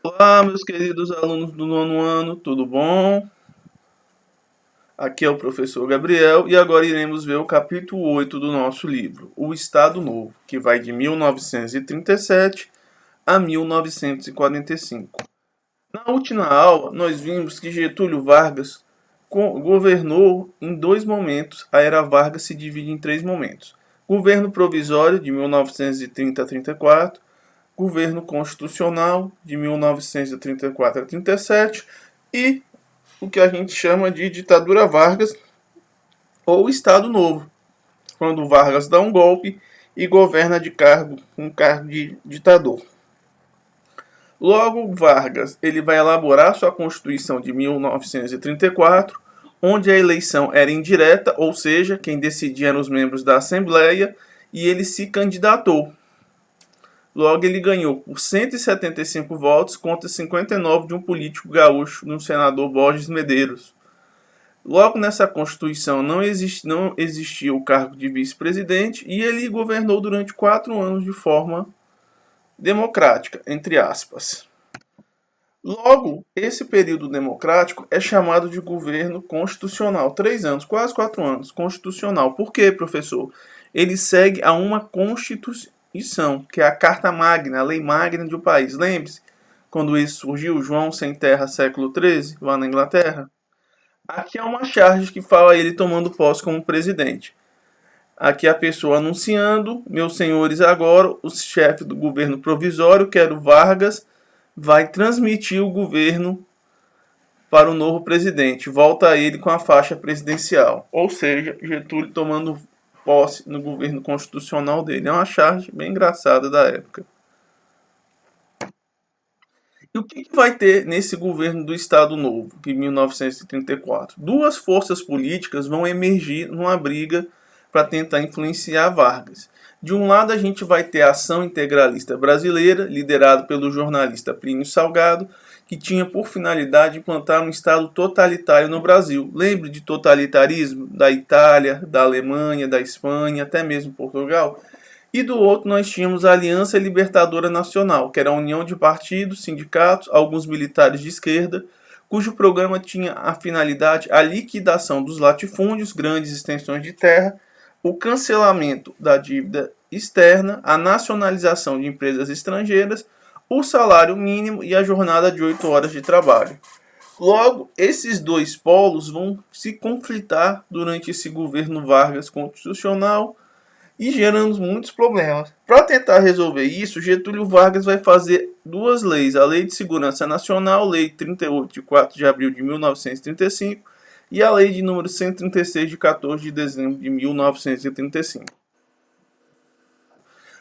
Olá, meus queridos alunos do nono ano, tudo bom? Aqui é o professor Gabriel e agora iremos ver o capítulo 8 do nosso livro, O Estado Novo, que vai de 1937 a 1945. Na última aula, nós vimos que Getúlio Vargas governou em dois momentos. A era Vargas se divide em três momentos: governo provisório de 1930 a 34, governo constitucional de 1934 a 37 e o que a gente chama de ditadura Vargas ou Estado Novo, quando Vargas dá um golpe e governa de cargo, um cargo de ditador. Logo, Vargas ele vai elaborar sua Constituição de 1934, onde a eleição era indireta, ou seja, quem decidia eram os membros da Assembleia, e ele se candidatou. Logo, ele ganhou por 175 votos contra 59 de um político gaúcho, no senador Borges Medeiros. Logo, nessa Constituição não existia o cargo de vice-presidente e ele governou durante 4 anos de forma democrática, entre aspas. Logo, esse período democrático é chamado de governo constitucional. 3 anos, quase 4 anos, constitucional. Por quê, professor? Ele segue a uma Constituição, que é a Carta Magna, a lei magna do país. Lembre-se, quando isso surgiu, João Sem Terra, século XIII, lá na Inglaterra. Aqui é uma charge que fala ele tomando posse como presidente. Aqui a pessoa anunciando, meus senhores, agora o chefe do governo provisório, que era o Vargas, vai transmitir o governo para o novo presidente. Volta a ele com a faixa presidencial. Ou seja, Getúlio tomando posse no governo constitucional dele. É uma charge bem engraçada da época. E o que vai ter nesse governo do Estado Novo, de 1934? Duas forças políticas vão emergir numa briga para tentar influenciar Vargas. De um lado, a gente vai ter a Ação Integralista Brasileira, liderado pelo jornalista Plínio Salgado, que tinha por finalidade implantar um Estado totalitário no Brasil. Lembre de totalitarismo da Itália, da Alemanha, da Espanha, até mesmo Portugal? E do outro nós tínhamos a Aliança Libertadora Nacional, que era a união de partidos, sindicatos, alguns militares de esquerda, cujo programa tinha a finalidade a liquidação dos latifúndios, grandes extensões de terra, o cancelamento da dívida externa, a nacionalização de empresas estrangeiras, o salário mínimo e a jornada de 8 horas de trabalho. Logo, esses dois polos vão se conflitar durante esse governo Vargas constitucional e gerando muitos problemas. Para tentar resolver isso, Getúlio Vargas vai fazer duas leis: a Lei de Segurança Nacional, Lei 38 de 4 de abril de 1935, e a Lei de número 136 de 14 de dezembro de 1935.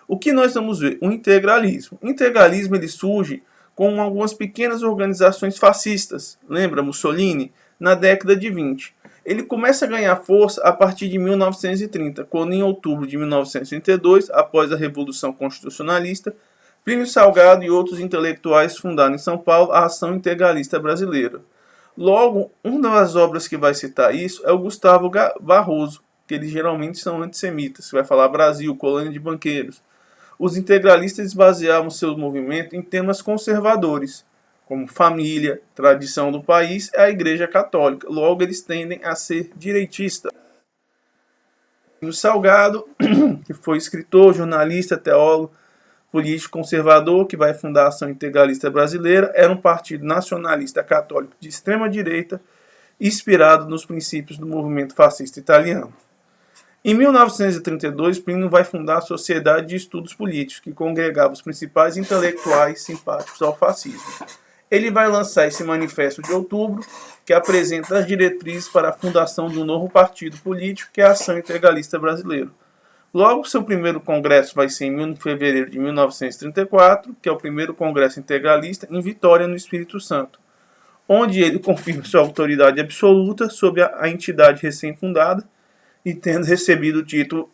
O que nós vamos ver? O integralismo. O integralismo ele surge com algumas pequenas organizações fascistas. Lembra Mussolini? Na década de 20. Ele começa a ganhar força a partir de 1930, quando em outubro de 1932, após a Revolução Constitucionalista, Plínio Salgado e outros intelectuais fundaram em São Paulo a Ação Integralista Brasileira. Logo, uma das obras que vai citar isso é o Gustavo Barroso, que eles geralmente são antissemitas, que vai falar Brasil, colônia de banqueiros. Os integralistas baseavam seu movimento em temas conservadores, como família, tradição do país e a Igreja Católica. Logo, eles tendem a ser direitistas. O Salgado, que foi escritor, jornalista, teólogo, político conservador, que vai fundar a Ação Integralista Brasileira, era um partido nacionalista católico de extrema-direita, inspirado nos princípios do movimento fascista italiano. Em 1932, Plínio vai fundar a Sociedade de Estudos Políticos, que congregava os principais intelectuais simpáticos ao fascismo. Ele vai lançar esse manifesto de outubro, que apresenta as diretrizes para a fundação de um novo partido político, que é a Ação Integralista Brasileira. Logo, seu primeiro congresso vai ser em fevereiro de 1934, que é o primeiro congresso integralista em Vitória, no Espírito Santo, onde ele confirma sua autoridade absoluta sobre a entidade recém-fundada e tendo recebido o título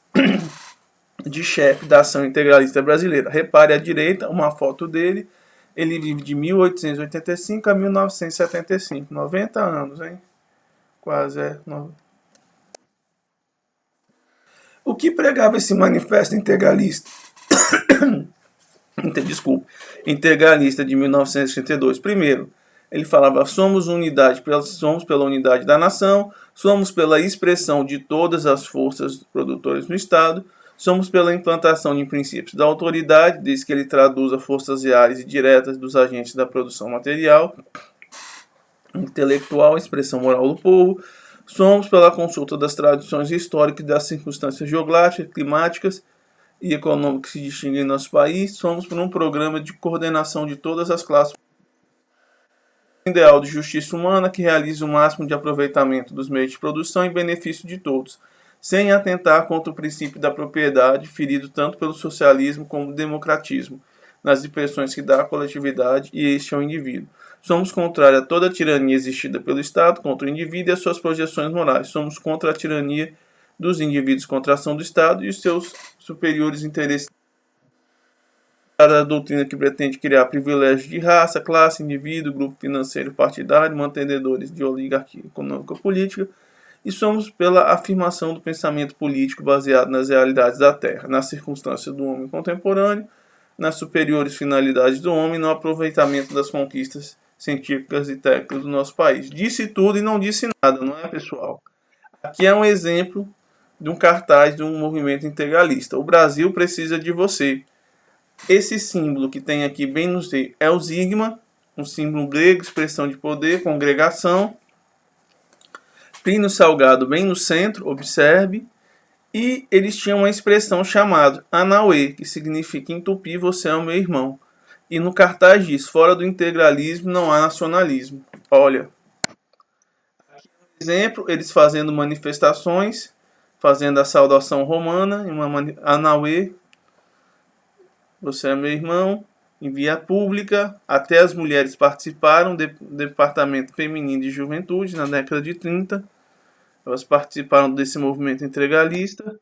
de chefe da Ação Integralista Brasileira. Repare à direita uma foto dele. Ele vive de 1885 a 1975. 90 anos, hein? Quase é. O que pregava esse manifesto integralista? Desculpe, integralista de 1932. Primeiro, ele falava: somos somos pela unidade da nação, somos pela expressão de todas as forças produtoras no Estado, somos pela implantação de princípios da autoridade, desde que ele traduza forças reais e diretas dos agentes da produção material, intelectual, expressão moral do povo. Somos pela consulta das tradições históricas e das circunstâncias geográficas, climáticas e econômicas que se distinguem em nosso país. Somos por um programa de coordenação de todas as classes. Ideal de justiça humana que realize o máximo de aproveitamento dos meios de produção em benefício de todos, sem atentar contra o princípio da propriedade, ferido tanto pelo socialismo como do democratismo, nas impressões que dá à coletividade e este ao indivíduo. Somos contrários a toda a tirania exigida pelo Estado contra o indivíduo e as suas projeções morais. Somos contra a tirania dos indivíduos contra a ação do Estado e os seus superiores interesses. A doutrina que pretende criar privilégios de raça, classe, indivíduo, grupo financeiro partidário, mantenedores de oligarquia econômica política, e somos pela afirmação do pensamento político baseado nas realidades da Terra, nas circunstâncias do homem contemporâneo, nas superiores finalidades do homem, no aproveitamento das conquistas científicas e técnicas do nosso país. Disse tudo e não disse nada, não é, pessoal? Aqui é um exemplo de um cartaz de um movimento integralista. O Brasil precisa de você. Esse símbolo que tem aqui bem no meio é o sigma, um símbolo grego, expressão de poder, congregação. Plínio Salgado bem no centro, observe. E eles tinham uma expressão chamada Anauê, que significa em tupi, você é o meu irmão. E no cartaz diz, fora do integralismo não há nacionalismo. Olha, aqui é um exemplo, eles fazendo manifestações, fazendo a saudação romana, Anauê, você é meu irmão, em via pública. Até as mulheres participaram do Departamento Feminino de Juventude na década de 30. Elas participaram desse movimento integralista.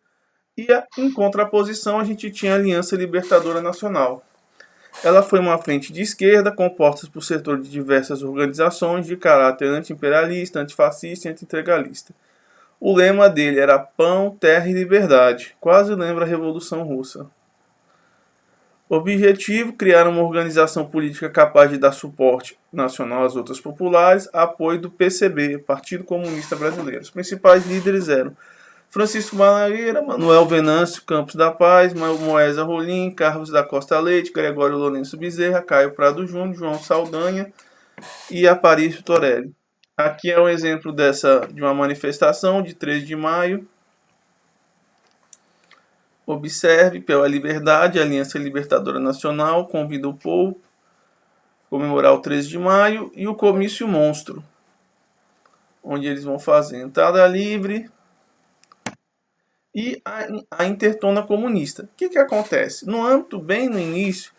E em contraposição a gente tinha a Aliança Libertadora Nacional. Ela foi uma frente de esquerda composta por setor de diversas organizações de caráter anti-imperialista, antifascista e anti-integralista. O lema dele era Pão, Terra e Liberdade. Quase lembra a Revolução Russa. Objetivo: criar uma organização política capaz de dar suporte nacional às outras populares, apoio do PCB, Partido Comunista Brasileiro. Os principais líderes eram Francisco Malagueira, Manuel Venâncio Campos da Paz, Moesa Rolim, Carlos da Costa Leite, Gregório Lourenço Bezerra, Caio Prado Júnior, João Saldanha e Aparício Torelli. Aqui é um exemplo de uma manifestação de 3 de maio. Observe, pela liberdade, a Aliança Libertadora Nacional convida o povo a comemorar o 13 de maio e o Comício Monstro, onde eles vão fazer entrada livre e a Intertona Comunista. O que acontece? No âmbito, bem no início,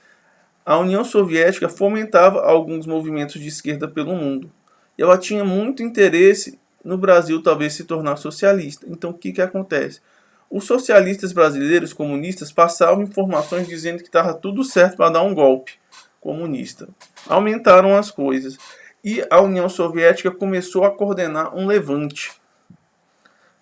a União Soviética fomentava alguns movimentos de esquerda pelo mundo. E ela tinha muito interesse no Brasil talvez se tornar socialista. Então o que acontece? Os socialistas brasileiros comunistas passavam informações dizendo que estava tudo certo para dar um golpe comunista. Aumentaram as coisas. E a União Soviética começou a coordenar um levante.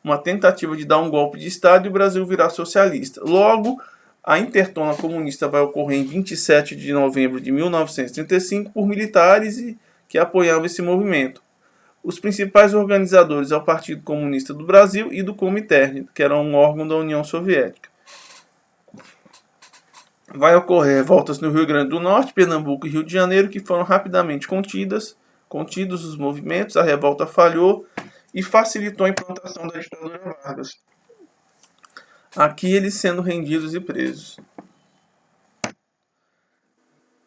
Uma tentativa de dar um golpe de Estado e o Brasil virar socialista. Logo, a Intertona Comunista vai ocorrer em 27 de novembro de 1935 por militares que apoiavam esse movimento. Os principais organizadores é o Partido Comunista do Brasil e do Comintern, que era um órgão da União Soviética. Vai ocorrer revoltas no Rio Grande do Norte, Pernambuco e Rio de Janeiro, que foram rapidamente contidos os movimentos, a revolta falhou e facilitou a implantação da ditadura Vargas. Aqui eles sendo rendidos e presos.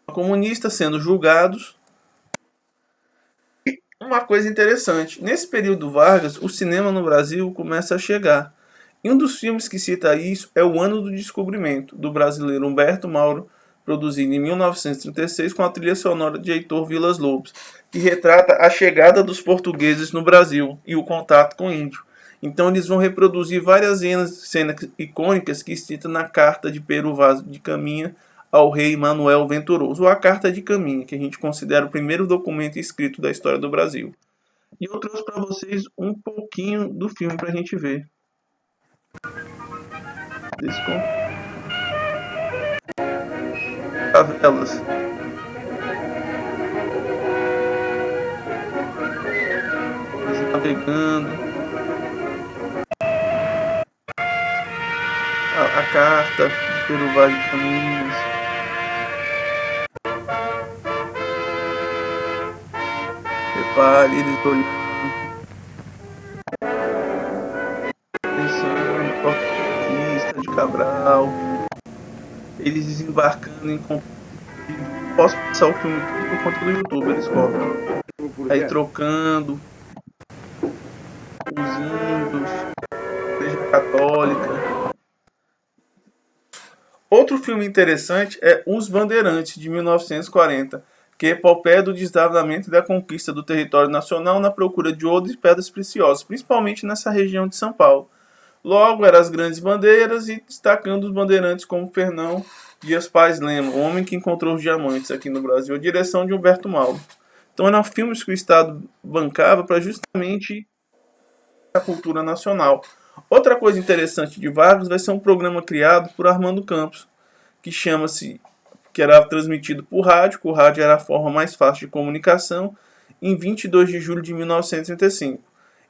Comunistas sendo julgados. Uma coisa interessante, nesse período Vargas, o cinema no Brasil começa a chegar. E um dos filmes que cita isso é O Ano do Descobrimento, do brasileiro Humberto Mauro, produzido em 1936 com a trilha sonora de Heitor Vilas-Lobos, que retrata a chegada dos portugueses no Brasil e o contato com o índio. Então eles vão reproduzir várias cenas icônicas que citam na carta de Pero Vaz de Caminha ao rei Manuel Venturoso, ou a Carta de Caminha, que a gente considera o primeiro documento escrito da história do Brasil. E eu trouxe para vocês um pouquinho do filme para a gente ver. favelas. Navegando. A carta pelo Vale de Caminhos. Repare, eles olhando, pensando, Porta de Cabral, eles desembarcando em combustível. Posso passar o filme tudo por conta do YouTube, eles cortam. Aí trocando os índios, Igreja Católica. Outro filme interessante é Os Bandeirantes, de 1940, que é epopeia do desdobramento e da conquista do território nacional na procura de ouro e pedras preciosas, principalmente nessa região de São Paulo. Logo, eram as grandes bandeiras e destacando os bandeirantes como Fernão Dias Paz Lema, o homem que encontrou os diamantes aqui no Brasil, a direção de Humberto Mauro. Então eram filmes que o Estado bancava para justamente a cultura nacional. Outra coisa interessante de Vargas vai ser um programa criado por Armando Campos, que era transmitido por rádio, que o rádio era a forma mais fácil de comunicação, em 22 de julho de 1935.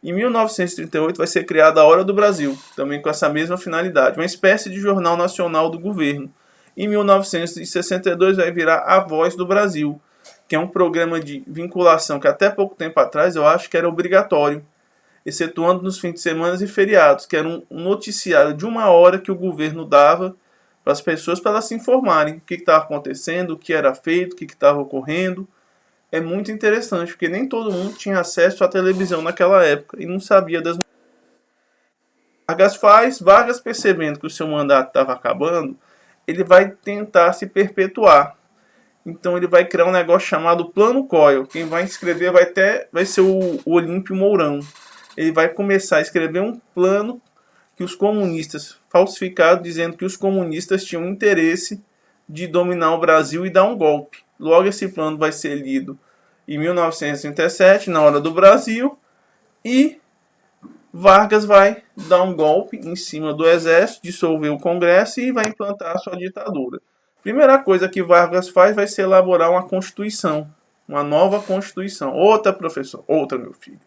Em 1938 vai ser criada a Hora do Brasil, também com essa mesma finalidade, uma espécie de jornal nacional do governo. Em 1962 vai virar A Voz do Brasil, que é um programa de vinculação que até pouco tempo atrás eu acho que era obrigatório, excetuando nos fins de semana e feriados, que era um noticiário de 1 hora que o governo dava para as pessoas para elas se informarem o que estava acontecendo, o que era feito, o que estava ocorrendo. É muito interessante, porque nem todo mundo tinha acesso à televisão naquela época e não sabia das Vargas percebendo que o seu mandato estava acabando, ele vai tentar se perpetuar. Então ele vai criar um negócio chamado Plano Coyle. Quem vai escrever vai ser o Olímpio Mourão. Ele vai começar a escrever um plano que os comunistas falsificaram, dizendo que os comunistas tinham interesse de dominar o Brasil e dar um golpe. Logo, esse plano vai ser lido em 1937, na Hora do Brasil, e Vargas vai dar um golpe em cima do exército, dissolver o Congresso e vai implantar a sua ditadura. Primeira coisa que Vargas faz vai ser elaborar uma Constituição, uma nova Constituição. Outra, professor, outra, meu filho,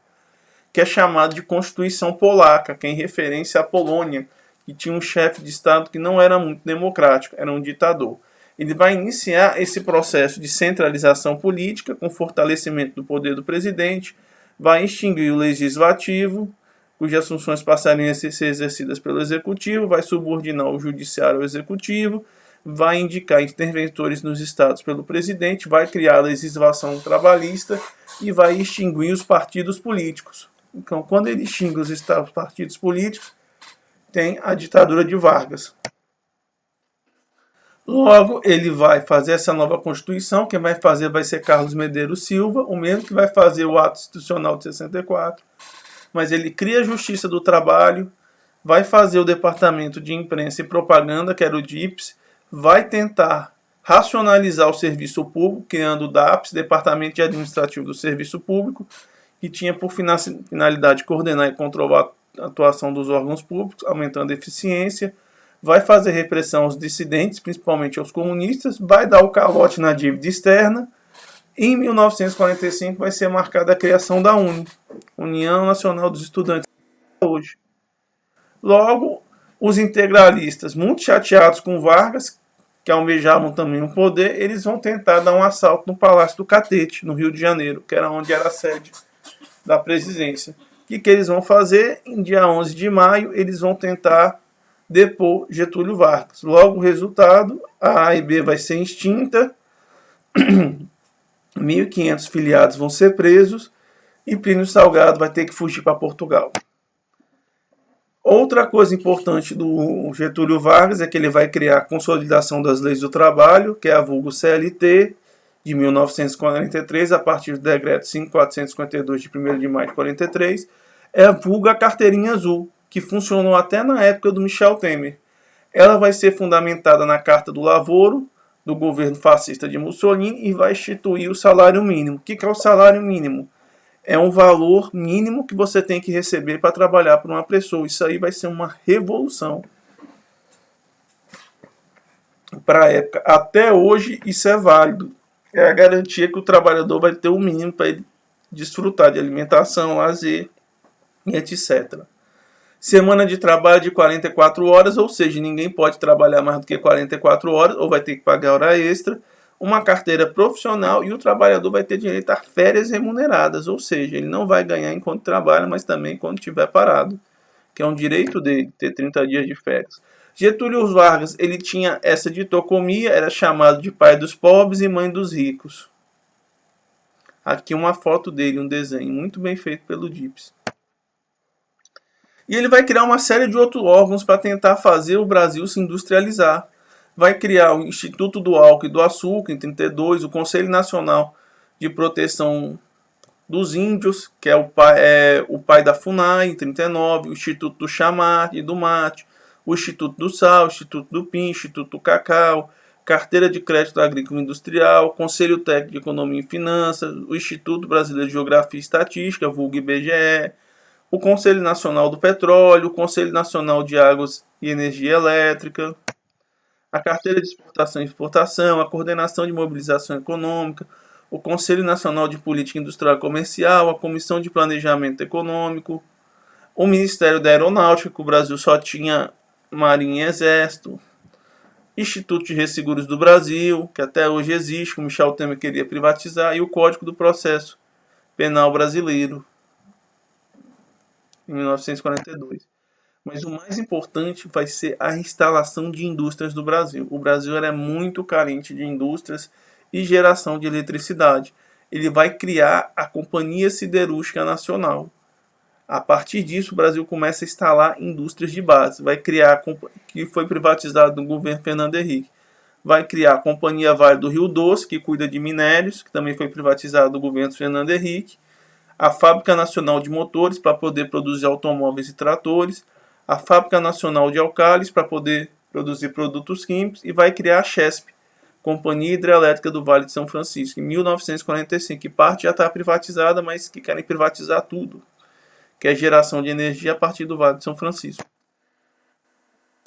que é chamada de Constituição Polaca, que é em referência à Polônia, que tinha um chefe de Estado que não era muito democrático, era um ditador. Ele vai iniciar esse processo de centralização política, com fortalecimento do poder do presidente, vai extinguir o legislativo, cujas funções passariam a ser exercidas pelo executivo, vai subordinar o judiciário ao executivo, vai indicar interventores nos estados pelo presidente, vai criar a legislação trabalhista e vai extinguir os partidos políticos. Então, quando ele extingue os partidos políticos, tem a ditadura de Vargas. Logo, ele vai fazer essa nova Constituição. Quem vai fazer vai ser Carlos Medeiros Silva, o mesmo que vai fazer o Ato Institucional de 64. Mas ele cria a Justiça do Trabalho, vai fazer o Departamento de Imprensa e Propaganda, que era o DIPS, vai tentar racionalizar o serviço público, criando o DAPS, Departamento Administrativo do Serviço Público, que tinha por finalidade coordenar e controlar a atuação dos órgãos públicos, aumentando a eficiência, vai fazer repressão aos dissidentes, principalmente aos comunistas, vai dar o calote na dívida externa. Em 1945 vai ser marcada a criação da UNE, União Nacional dos Estudantes, hoje. Logo, os integralistas, muito chateados com Vargas, que almejavam também o poder, eles vão tentar dar um assalto no Palácio do Catete, no Rio de Janeiro, que era onde era a sede da presidência. O que eles vão fazer? Em dia 11 de maio, eles vão tentar depor Getúlio Vargas. Logo, o resultado, a AIB vai ser extinta, 1.500 filiados vão ser presos e Plínio Salgado vai ter que fugir para Portugal. Outra coisa importante do Getúlio Vargas é que ele vai criar a Consolidação das Leis do Trabalho, que é a vulgo CLT, de 1943, a partir do Decreto 5.452, de 1º de maio de 43, é a vulga Carteirinha Azul, que funcionou até na época do Michel Temer. Ela vai ser fundamentada na Carta do Lavoro, do governo fascista de Mussolini, e vai instituir o salário mínimo. O que é o salário mínimo? É um valor mínimo que você tem que receber para trabalhar por uma pessoa. Isso aí vai ser uma revolução. para a época. Até hoje isso é válido. É a garantia que o trabalhador vai ter o mínimo para ele desfrutar de alimentação, lazer e etc. Semana de trabalho de 44 horas, ou seja, ninguém pode trabalhar mais do que 44 horas, ou vai ter que pagar hora extra. Uma carteira profissional e o trabalhador vai ter direito a férias remuneradas, ou seja, ele não vai ganhar enquanto trabalha, mas também quando estiver parado, que é um direito dele, ter 30 dias de férias. Getúlio Vargas, ele tinha essa dicotomia, era chamado de pai dos pobres e mãe dos ricos. Aqui uma foto dele, um desenho muito bem feito pelo Gips. E ele vai criar uma série de outros órgãos para tentar fazer o Brasil se industrializar. Vai criar o Instituto do Álcool e do Açúcar, em 32, o Conselho Nacional de Proteção dos Índios, que é o pai da FUNAI, em 39, o Instituto do Chamar e do Mate, o Instituto do Sal, o Instituto do Pinho, o Instituto do Cacau, Carteira de Crédito Agrícola e Industrial, Conselho Técnico de Economia e Finanças, o Instituto Brasileiro de Geografia e Estatística, vulgo IBGE, o Conselho Nacional do Petróleo, o Conselho Nacional de Águas e Energia Elétrica, a Carteira de Exportação e Exportação, a Coordenação de Mobilização Econômica, o Conselho Nacional de Política Industrial e Comercial, a Comissão de Planejamento Econômico, o Ministério da Aeronáutica, que o Brasil só tinha Marinha e Exército, Instituto de Resseguros do Brasil, que até hoje existe, que o Michel Temer queria privatizar, e o Código do Processo Penal Brasileiro, em 1942. Mas o mais importante vai ser a instalação de indústrias no Brasil. O Brasil era muito carente de indústrias e geração de eletricidade. Ele vai criar a Companhia Siderúrgica Nacional. A partir disso, o Brasil começa a instalar indústrias de base. Vai criar, que foi privatizado no governo Fernando Henrique. Vai criar a Companhia Vale do Rio Doce, que cuida de minérios, que também foi privatizado no governo Fernando Henrique. A Fábrica Nacional de Motores, para poder produzir automóveis e tratores. A Fábrica Nacional de Alcalis, para poder produzir produtos químicos. E vai criar a Chesp, Companhia Hidrelétrica do Vale de São Francisco, em 1945. Que parte já está privatizada, mas que querem privatizar tudo, que é geração de energia a partir do Vale de São Francisco.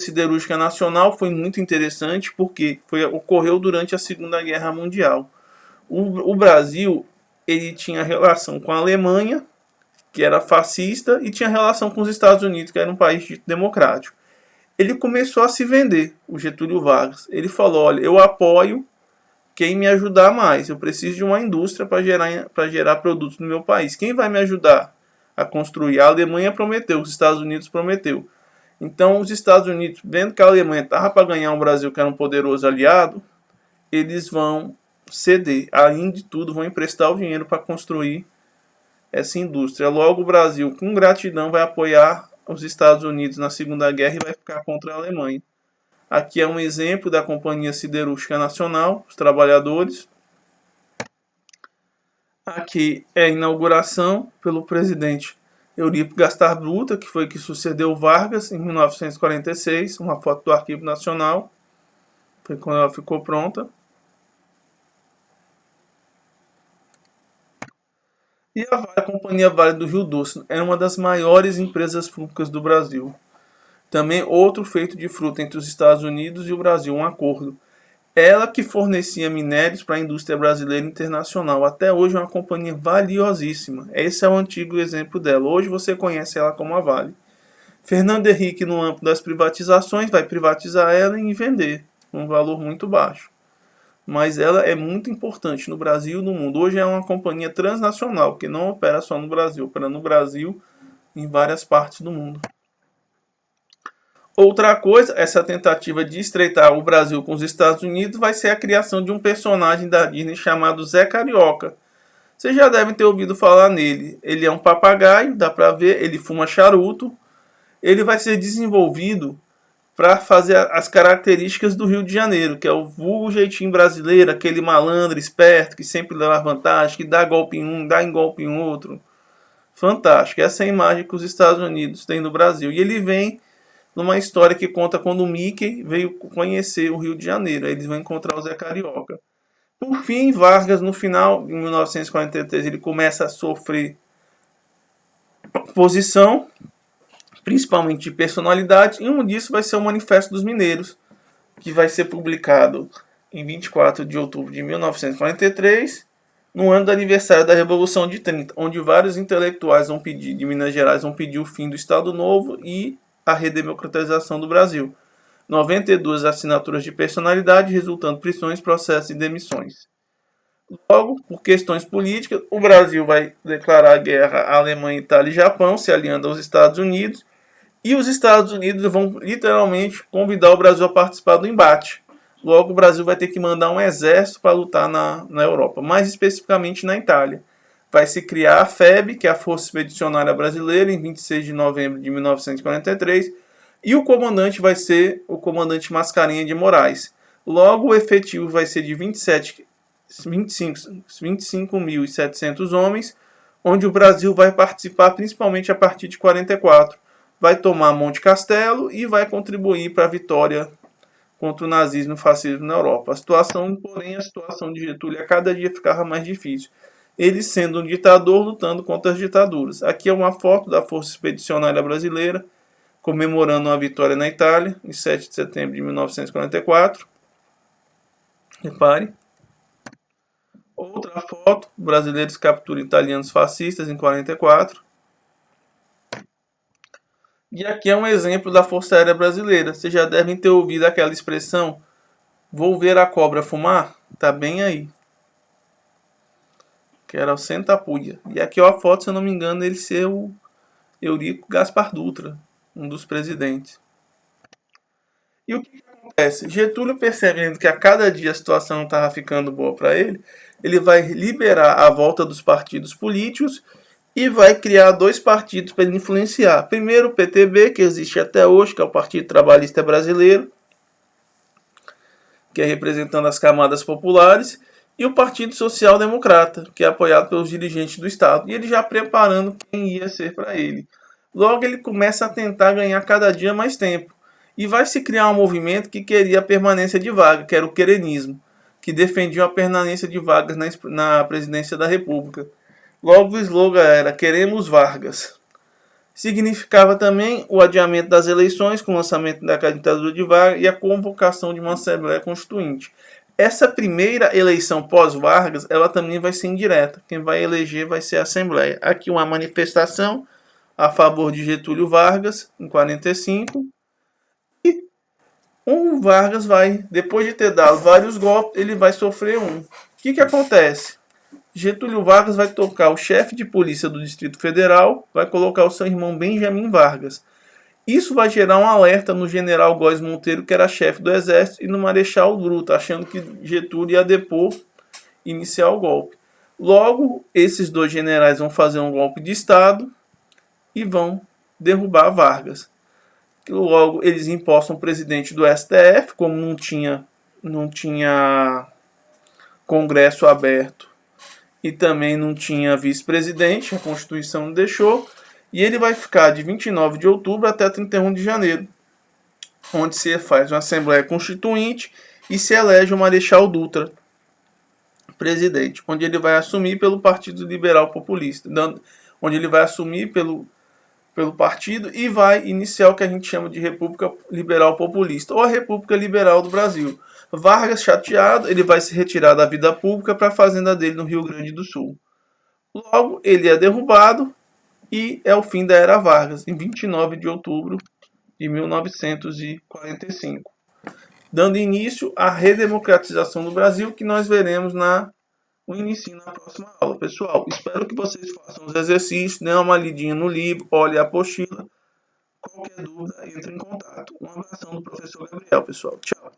A Siderúrgica Nacional foi muito interessante porque ocorreu durante a Segunda Guerra Mundial. O Brasil ele tinha relação com a Alemanha, que era fascista, e tinha relação com os Estados Unidos, que era um país democrático. Ele começou a se vender, o Getúlio Vargas. Ele falou, olha, eu apoio quem me ajudar mais. Eu preciso de uma indústria para gerar produtos no meu país. Quem vai me ajudar a construir? A Alemanha prometeu, os Estados Unidos prometeu. Então, os Estados Unidos, vendo que a Alemanha estava para ganhar um Brasil que era um poderoso aliado, eles vão ceder. Além de tudo, vão emprestar o dinheiro para construir essa indústria. Logo, o Brasil, com gratidão, vai apoiar os Estados Unidos na Segunda Guerra e vai ficar contra a Alemanha. Aqui é um exemplo da Companhia Siderúrgica Nacional, os trabalhadores. Aqui é a inauguração pelo presidente Eurípides Gaspar Bruta, que foi que sucedeu Vargas em 1946, uma foto do Arquivo Nacional, foi quando ela ficou pronta. E a Companhia Vale do Rio Doce é uma das maiores empresas públicas do Brasil. Também outro feito de fruta entre os Estados Unidos e o Brasil, um acordo. Ela que fornecia minérios para a indústria brasileira e internacional. Até hoje é uma companhia valiosíssima. Esse é o antigo exemplo dela. Hoje você conhece ela como a Vale. Fernando Henrique, no âmbito das privatizações, vai privatizar ela e vender um valor muito baixo. Mas ela é muito importante no Brasil e no mundo. Hoje é uma companhia transnacional, que não opera só no Brasil, opera no Brasil e em várias partes do mundo. Outra coisa, essa tentativa de estreitar o Brasil com os Estados Unidos vai ser a criação de um personagem da Disney chamado Zé Carioca. Vocês já devem ter ouvido falar nele. Ele é um papagaio, dá pra ver, ele fuma charuto. Ele vai ser desenvolvido para fazer as características do Rio de Janeiro, que é o vulgo jeitinho brasileiro, aquele malandro esperto que sempre leva vantagem, que dá golpe em um, dá em golpe em outro. Fantástico. Essa é a imagem que os Estados Unidos têm no Brasil. E ele vem numa história que conta quando o Mickey veio conhecer o Rio de Janeiro. Aí eles vão encontrar o Zé Carioca. Por fim, Vargas, no final, em 1943, ele começa a sofrer oposição, principalmente de personalidade, e um disso vai ser o Manifesto dos Mineiros, que vai ser publicado em 24 de outubro de 1943, no ano do aniversário da Revolução de 30, onde vários intelectuais de Minas Gerais vão pedir o fim do Estado Novo e a redemocratização do Brasil. 92 assinaturas de personalidade, resultando prisões, processos e demissões. Logo, por questões políticas, o Brasil vai declarar guerra à Alemanha, Itália e Japão, se aliando aos Estados Unidos, e os Estados Unidos vão literalmente convidar o Brasil a participar do embate. Logo, o Brasil vai ter que mandar um exército para lutar na Europa, mais especificamente na Itália. Vai se criar a FEB, que é a Força Expedicionária Brasileira, em 26 de novembro de 1943, e o comandante vai ser o comandante Mascarenhas de Moraes. Logo, o efetivo vai ser de 25.700 homens, onde o Brasil vai participar principalmente a partir de 44. Vai tomar Monte Castelo e vai contribuir para a vitória contra o nazismo e o fascismo na Europa. A situação de Getúlio a cada dia ficava mais difícil. Ele sendo um ditador lutando contra as ditaduras. Aqui é uma foto da Força Expedicionária Brasileira comemorando uma vitória na Itália, em 7 de setembro de 1944. Repare. Outra foto, brasileiros capturam italianos fascistas em 44. E aqui é um exemplo da Força Aérea Brasileira. Vocês já devem ter ouvido aquela expressão, vou ver a cobra fumar? Tá bem aí. Que era o Sentapuia. E aqui é a foto, se eu não me engano, ele ser o Eurico Gaspar Dutra, um dos presidentes. E o que acontece? Getúlio, percebendo que a cada dia a situação não estava ficando boa para ele, ele vai liberar a volta dos partidos políticos e vai criar dois partidos para ele influenciar. Primeiro o PTB, que existe até hoje, que é o Partido Trabalhista Brasileiro, que é representando as camadas populares, e o Partido Social Democrata, que é apoiado pelos dirigentes do Estado. E ele já preparando quem ia ser para ele. Logo ele começa a tentar ganhar cada dia mais tempo. E vai se criar um movimento que queria a permanência de Vargas, que era o querenismo, que defendia a permanência de Vargas na presidência da República. Logo o slogan era Queremos Vargas. Significava também o adiamento das eleições com o lançamento da candidatura de Vargas e a convocação de uma Assembleia Constituinte. Essa primeira eleição pós-Vargas, ela também vai ser indireta. Quem vai eleger vai ser a Assembleia. Aqui uma manifestação a favor de Getúlio Vargas, em 45. E o Vargas vai, depois de ter dado vários golpes, ele vai sofrer um. O que acontece? Getúlio Vargas vai tocar o chefe de polícia do Distrito Federal, vai colocar o seu irmão Benjamin Vargas. Isso vai gerar um alerta no general Góes Monteiro, que era chefe do exército, e no marechal Bruto, achando que Getúlio ia depor e iniciar o golpe. Logo, esses dois generais vão fazer um golpe de Estado e vão derrubar Vargas. Logo, eles impostam o presidente do STF, como não tinha Congresso aberto e também não tinha vice-presidente, a Constituição não deixou. E ele vai ficar de 29 de outubro até 31 de janeiro, onde se faz uma Assembleia Constituinte e se elege o Marechal Dutra presidente, onde ele vai assumir pelo Partido Liberal Populista, onde ele vai assumir pelo partido e vai iniciar o que a gente chama de República Liberal Populista, ou a República Liberal do Brasil. Vargas, chateado, ele vai se retirar da vida pública para a fazenda dele no Rio Grande do Sul. Logo, ele é derrubado, e é o fim da Era Vargas, em 29 de outubro de 1945. Dando início à redemocratização do Brasil, que nós veremos no início na próxima aula. Pessoal, espero que vocês façam os exercícios, dêem uma lidinha no livro, olhem a apostila. Qualquer dúvida, entre em contato. Um abração do professor Gabriel, pessoal. Tchau.